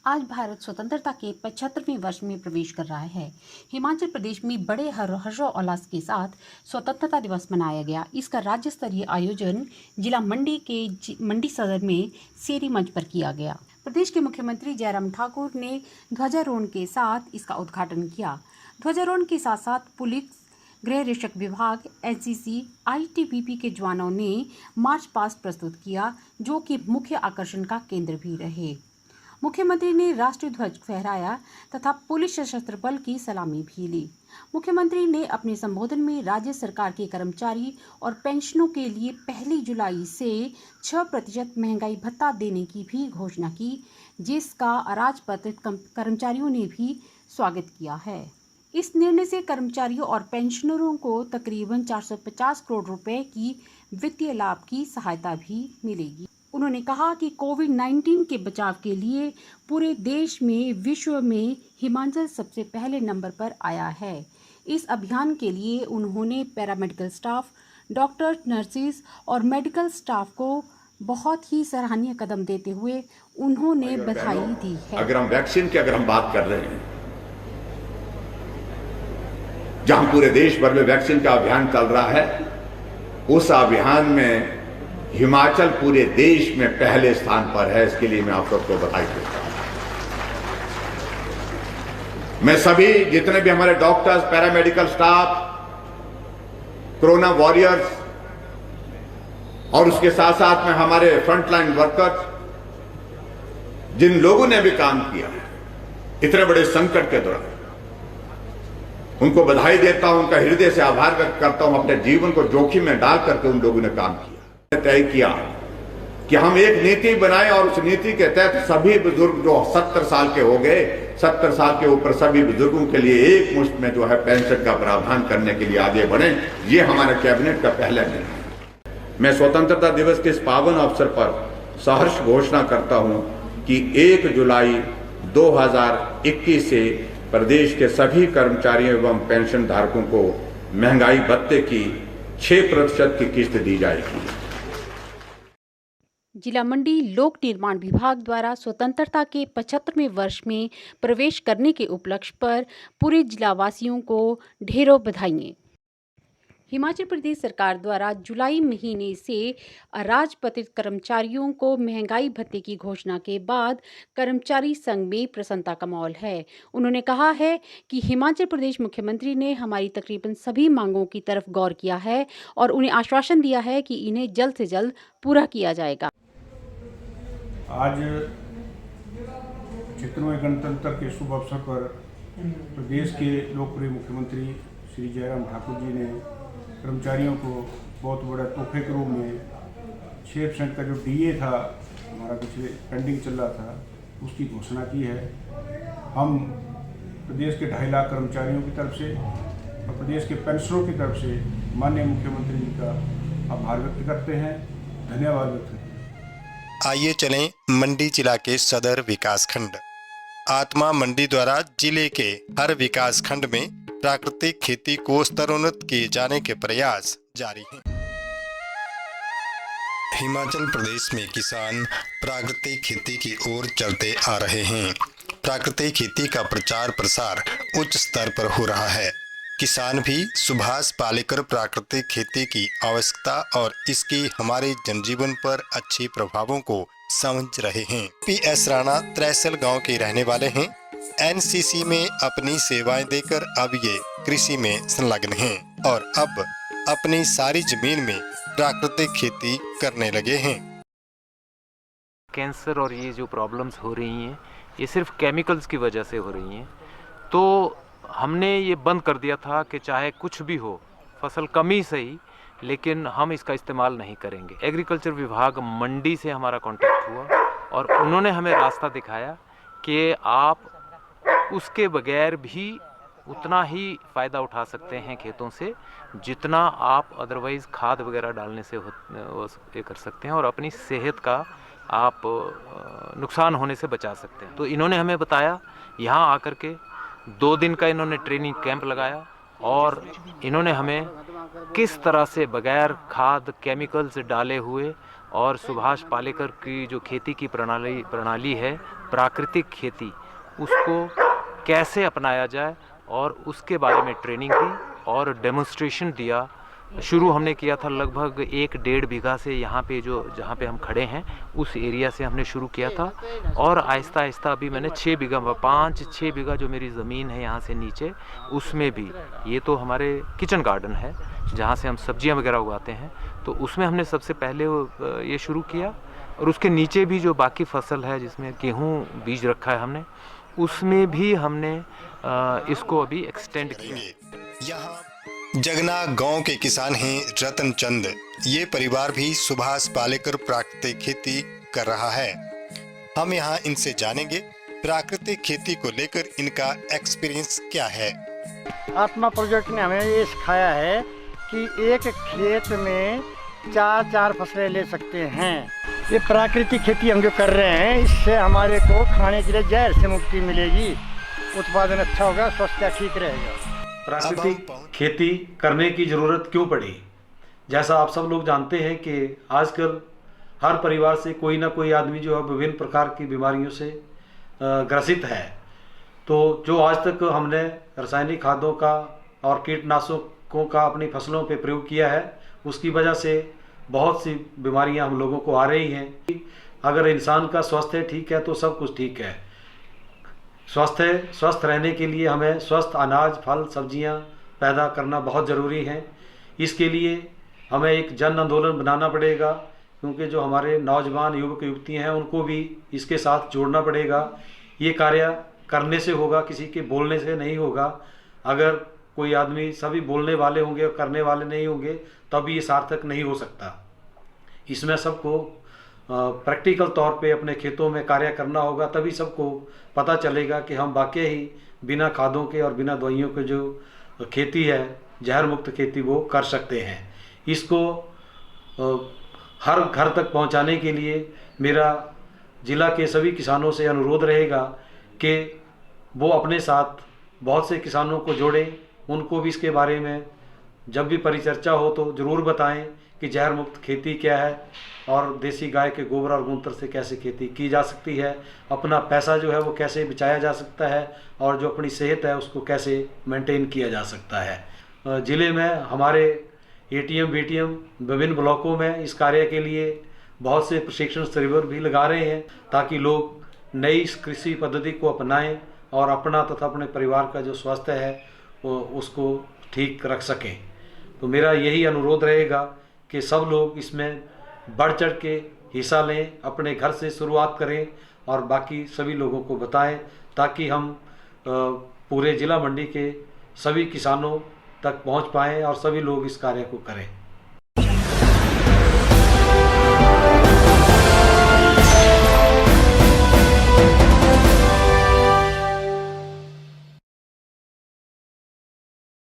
आज भारत स्वतंत्रता के 75वें वर्ष में प्रवेश कर रहा है। हिमाचल प्रदेश में बड़े हर्षोल्लास के साथ स्वतंत्रता दिवस मनाया गया। इसका राज्य स्तरीय आयोजन जिला मंडी के मंडी सदर में सेरी मंच पर किया गया। प्रदेश के मुख्यमंत्री जयराम ठाकुर ने ध्वजारोहण के साथ इसका उद्घाटन किया। ध्वजारोहण के साथ साथ पुलिस, गृह रक्षक विभाग, एनसीसी, आईटीबीपी के जवानों ने मार्च पास्ट प्रस्तुत किया, जो कि मुख्य आकर्षण का केंद्र भी रहे। मुख्यमंत्री ने राष्ट्रीय ध्वज फहराया तथा पुलिस सशस्त्र बल की सलामी भी ली। मुख्यमंत्री ने अपने संबोधन में राज्य सरकार के कर्मचारी और पेंशनों के लिए 1 जुलाई से 6% महंगाई भत्ता देने की भी घोषणा की, जिसका अराजपत्रित कर्मचारियों ने भी स्वागत किया है। इस निर्णय से कर्मचारियों और पेंशनरों को तकरीबन 450 करोड़ रुपए की वित्तीय लाभ की सहायता भी मिलेगी। उन्होंने कहा कि कोविड-19 के बचाव के लिए पूरे देश में विश्व में हिमाचल सबसे पहले नंबर पर आया है। इस अभियान के लिए उन्होंने पैरामेडिकल स्टाफ, डॉक्टर, नर्सेज और मेडिकल स्टाफ को बहुत ही सराहनीय कदम देते हुए उन्होंने बधाई दी है। अगर हम वैक्सीन की बात कर रहे हैं, जहां पूरे देश भर में वैक्सीन का अभियान चल रहा है, उस अभियान में हिमाचल पूरे देश में पहले स्थान पर है। इसके लिए मैं आप सबको बधाई देता हूं। मैं सभी जितने भी हमारे doctors, paramedical staff, corona warriors और उसके साथ साथ में हमारे फ्रंटलाइन वर्कर्स, जिन लोगों ने भी काम किया है इतने बड़े संकट के दौरान, उनको बधाई देता हूं, उनका हृदय से आभार व्यक्त करता हूं। अपने जीवन को जोखिम में डाल करके उन लोगों ने काम किया। तय किया कि हम एक नीति बनाएं और उस नीति के तहत सभी बुजुर्ग जो 70 साल के हो गए, 70 साल के ऊपर सभी बुजुर्गों के लिए एक मुश्त में जो है पेंशन का प्रावधान करने के लिए आगे बढ़े। ये हमारे कैबिनेट का पहला निर्णय है। मैं स्वतंत्रता दिवस के इस पावन अवसर पर सहर्ष घोषणा करता हूं कि 1 जुलाई 2021 से प्रदेश के सभी कर्मचारियों एवं पेंशन धारकों को महंगाई भत्ते की 6% की किस्त दी जाएगी। जिला मंडी लोक निर्माण विभाग द्वारा स्वतंत्रता के 75वें वर्ष में प्रवेश करने के उपलक्ष्य पर पूरे जिलावासियों को ढेरों बधाइयाँ। हिमाचल प्रदेश सरकार द्वारा जुलाई महीने से अराजपत्रित कर्मचारियों को महंगाई भत्ते की घोषणा के बाद कर्मचारी संघ में प्रसन्नता का माहौल है। उन्होंने कहा है कि हिमाचल प्रदेश मुख्यमंत्री ने हमारी तकरीबन सभी मांगों की तरफ गौर किया है और उन्हें आश्वासन दिया है कि इन्हें जल्द से जल्द पूरा किया जाएगा। आज 76वें गणतंत्र के शुभ अवसर पर प्रदेश के लोकप्रिय मुख्यमंत्री श्री जयराम ठाकुर जी ने कर्मचारियों को बहुत बड़ा तोहफे के रूप में 6% का जो डीए था, हमारा पिछले पेंडिंग चल रहा था, उसकी घोषणा की है। हम प्रदेश के 2.5 लाख कर्मचारियों की तरफ से और प्रदेश के पेंशनरों की तरफ से माननीय मुख्यमंत्री जी का आभार व्यक्त करते हैं, धन्यवाद व्यक्त करते हैं। आइए चलें मंडी जिला के सदर विकास खंड। आत्मा मंडी द्वारा जिले के हर विकास खंड में प्राकृतिक खेती को स्तरोन्नत किए जाने के प्रयास जारी हैं। हिमाचल प्रदेश में किसान प्राकृतिक खेती की ओर चलते आ रहे हैं। प्राकृतिक खेती का प्रचार प्रसार उच्च स्तर पर हो रहा है। किसान भी सुभाष पालेकर प्राकृतिक खेती की आवश्यकता और इसकी हमारे जनजीवन पर अच्छे प्रभावों को समझ रहे हैं। पीएस राणा त्रैसल गांव के रहने वाले हैं। एनसीसी में अपनी सेवाएं देकर अब ये कृषि में संलग्न हैं और अब अपनी सारी जमीन में प्राकृतिक खेती करने लगे हैं। कैंसर और ये जो प्रॉब्लम्स हो रही हैं, ये सिर्फ केमिकल्स की वजह से हो रही हैं। तो हमने ये बंद कर दिया था कि चाहे कुछ भी हो, फसल कम ही सही, लेकिन हम इसका इस्तेमाल नहीं करेंगे। एग्रीकल्चर विभाग मंडी से हमारा कांटेक्ट हुआ और उन्होंने हमें रास्ता दिखाया कि आप उसके बगैर भी उतना ही फ़ायदा उठा सकते हैं खेतों से जितना आप अदरवाइज़ खाद वगैरह डालने से ये कर सकते हैं और अपनी सेहत का आप नुकसान होने से बचा सकते हैं। तो इन्होंने हमें बताया, यहाँ आकर के 2 दिन का इन्होंने ट्रेनिंग कैंप लगाया और इन्होंने हमें किस तरह से बगैर खाद केमिकल्स डाले हुए और सुभाष पालेकर की जो खेती की प्रणाली है, प्राकृतिक खेती, उसको कैसे अपनाया जाए और उसके बारे में ट्रेनिंग दी और डेमोन्स्ट्रेशन दिया। शुरू हमने किया था लगभग 1-1.5 बीघा से, यहाँ पे जहाँ पे हम खड़े हैं उस एरिया से हमने शुरू किया था, और आहिस्ता आहिस्ता अभी मैंने 6 बीघा 5-6 बीघा जो मेरी ज़मीन है यहाँ से नीचे, उसमें भी, ये तो हमारे किचन गार्डन है जहाँ से हम सब्जियाँ वगैरह उगाते हैं, तो उसमें हमने सबसे पहले ये शुरू किया। और उसके नीचे भी जो बाकी फसल है जिसमें गेहूँ बीज रखा है हमने, उसमें भी हमने इसको अभी एक्सटेंड किया। यहाँ जगना गांव के किसान हैं रतन चंद। ये परिवार भी सुभाष पालेकर प्राकृतिक खेती कर रहा है। हम यहाँ इनसे जानेंगे प्राकृतिक खेती को लेकर इनका एक्सपीरियंस क्या है। आत्मा प्रोजेक्ट ने हमें ये सिखाया है कि एक खेत में 4 फसलें ले सकते हैं। ये प्राकृतिक खेती हम जो कर रहे हैं, इससे हमारे को खाने के लिए जहर से मुक्ति मिलेगी, उत्पादन अच्छा होगा, स्वास्थ्य ठीक रहेगा। प्राकृतिक खेती करने की ज़रूरत क्यों पड़ी? जैसा आप सब लोग जानते हैं कि आजकल हर परिवार से कोई ना कोई आदमी जो है विभिन्न प्रकार की बीमारियों से ग्रसित है। तो जो आज तक हमने रासायनिक खादों का और कीटनाशकों का अपनी फसलों पे प्रयोग किया है, उसकी वजह से बहुत सी बीमारियां हम लोगों को आ रही हैं। अगर इंसान का स्वास्थ्य ठीक है तो सब कुछ ठीक है। स्वस्थ रहने के लिए हमें स्वस्थ अनाज, फल, सब्जियां पैदा करना बहुत ज़रूरी है। इसके लिए हमें एक जन आंदोलन बनाना पड़ेगा, क्योंकि जो हमारे नौजवान युवक युवतियां हैं उनको भी इसके साथ जोड़ना पड़ेगा। ये कार्य करने से होगा, किसी के बोलने से नहीं होगा। अगर कोई आदमी सभी बोलने वाले होंगे और करने वाले नहीं होंगे तब ये सार्थक नहीं हो सकता। इसमें सबको प्रैक्टिकल तौर पे अपने खेतों में कार्य करना होगा, तभी सबको पता चलेगा कि हम वाकई ही बिना खादों के और बिना दवाइयों के जो खेती है, जहर मुक्त खेती, वो कर सकते हैं। इसको हर घर तक पहुंचाने के लिए मेरा ज़िला के सभी किसानों से अनुरोध रहेगा कि वो अपने साथ बहुत से किसानों को जोड़ें, उनको भी इसके बारे में जब भी परिचर्चा हो तो ज़रूर बताएं कि जहर मुक्त खेती क्या है और देसी गाय के गोबर और मूत्र से कैसे खेती की जा सकती है, अपना पैसा जो है वो कैसे बचाया जा सकता है, और जो अपनी सेहत है उसको कैसे मेंटेन किया जा सकता है। ज़िले में हमारे एटीएम बीटीएम विभिन्न ब्लॉकों में इस कार्य के लिए बहुत से प्रशिक्षण शिविर भी लगा रहे हैं, ताकि लोग नई कृषि पद्धति को अपनाएं और अपना तथा अपने परिवार का जो स्वास्थ्य है वो उसको ठीक रख सकें। तो मेरा यही अनुरोध रहेगा कि सब लोग इसमें बढ़ चढ़ के हिस्सा लें, अपने घर से शुरुआत करें और बाकी सभी लोगों को बताएं, ताकि हम पूरे ज़िला मंडी के सभी किसानों तक पहुंच पाएं और सभी लोग इस कार्य को करें।